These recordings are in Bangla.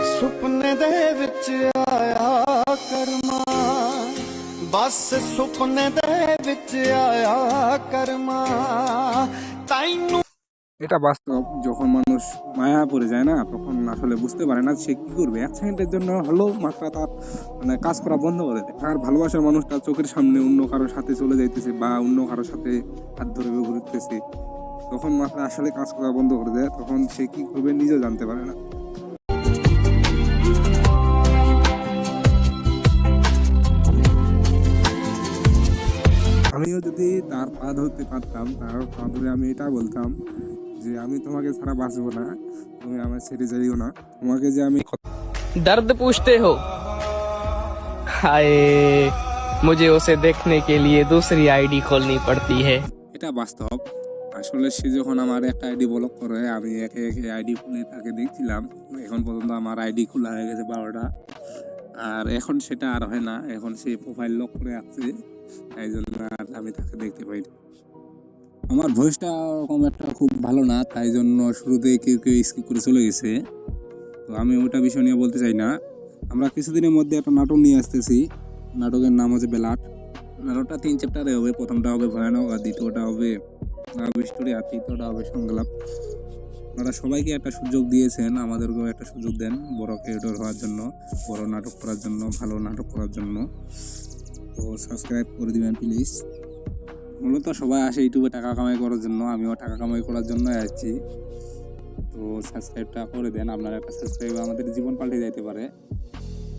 ਸੁਪਨੇ ਦੇ ਵਿੱਚ ਆਇਆ ਕਰਮਾ ਬਸ ਸੁਪਨੇ ਦੇ ਵਿੱਚ ਆਇਆ ਕਰਮা তাইনু এটা বাস্তব। যখন মানুষ মায়া পড়ে যায় না, তখন আসলে বুঝতে পারে না সে কি করবে। 1 সেকেন্ডের জন্য হলেও মাত্রা তার কাজ করা বন্ধ করে দেয়। আর ভালোবাসার মানুষটা চোখের সামনে অন্য কারোর সাথে চলে যাইতেছে বা অন্য কারোর সাথে হাত ধরে ঘুরতেছে, তখন মাত্রা আসলে কাজ করা বন্ধ করে দেয়। তখন সে কি করবে নিজেও জানতে পারে না। আমিও যদি তার পা ধরতে পারতাম, তার পা ধরে আমি এটা বলতাম যে আমি তোমাকে ছাড়া বাঁচবো না, তুমি আমার ছেড়ে যাইও না। তোমাকে যে আমি दर्द पूछते हो, हाय मुझे उसे देखने के लिए दूसरी आईडी खोलनी पड़ती है। এটা বাস্তব। আসলে সে যখন আমার একটা আইডি ব্লক করে, আমি একে একে আইডি খুলে তাকে দেখছিলাম। এখন পর্যন্ত আমার আইডি খোলা হয়ে গেছে 12টা। আর এখন সেটা আর হয় না, এখন সে প্রোফাইল লক করে আছে, তাই জন্য আর আমি তাকে দেখতে পাই না। আমার ভয়েসটা ওরকম একটা খুব ভালো না, তাই জন্য শুরুতে কেউ কেউ স্কিপ করে চলে গেছে। তো আমি ওটা বিষয় নিয়ে বলতে চাই না। আমরা কিছুদিনের মধ্যে একটা নাটক নিয়ে আসতেছি। নাটকের নাম হচ্ছে ব্লাড। নাটকটা 3 চ্যাপ্টারে হবে। প্রথমটা হবে ভয়ানক, আর দ্বিতীয়টা হবে স্টোরি, আর তৃতীয়টা হবে সংলাপ। আপনারা সবাইকে একটা সুযোগ দিয়েছেন, আমাদেরকেও একটা সুযোগ দেন বড় ক্রিয়েটর হওয়ার জন্য, বড় নাটক করার জন্য, ভালো নাটক করার জন্য। তো সাবস্ক্রাইব করে দিবেন প্লিজ। মূলত সবাই আসে ইউটিউবে টাকা কামাই করার জন্য, আমিও টাকা কামাই করার জন্য আসছি। তো সাবস্ক্রাইবটা করে দেন। আপনার একটা সাবস্ক্রাইব আমাদের জীবন পাল্টে যাইতে পারে।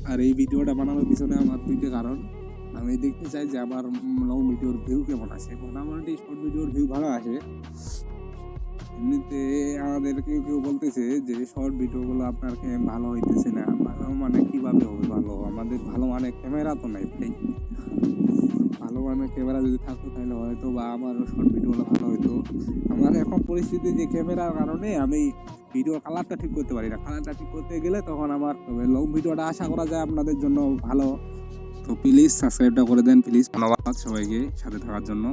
আর এই ভিডিওটা বানানোর পিছনে আমার 2টা কারণ। আমি দেখতে চাই যে আমার লং ভিডিওর ভিউ কেমন আসে। মোটামুটি শর্ট ভিডিওর ভিউ ভালো আসে। এমনিতে আমাদের কেউ কেউ বলতেছে যে শর্ট ভিডিওগুলো আপনার ভালো হইতেছে না। মানে কিভাবে হবে ভালো? আমাদের ভালো মানে ক্যামেরা তো নাই ভাই। ভালো মানে ক্যামেরা যদি থাকতো তাহলে হয়তো বা আমার শর্ট ভিডিওগুলো ভালো হতো। আমার এখন পরিস্থিতি যে ক্যামেরার কারণে আমি ভিডিওর কালারটা ঠিক করতে পারি না। কালারটা ঠিক করতে গেলে তখন আমার লং ভিডিওটা আশা করা যায় আপনাদের জন্য ভালো। তো প্লিজ সাবস্ক্রাইবটা করে দেন প্লিজ। ধন্যবাদ সবাইকে সাথে থাকার জন্য।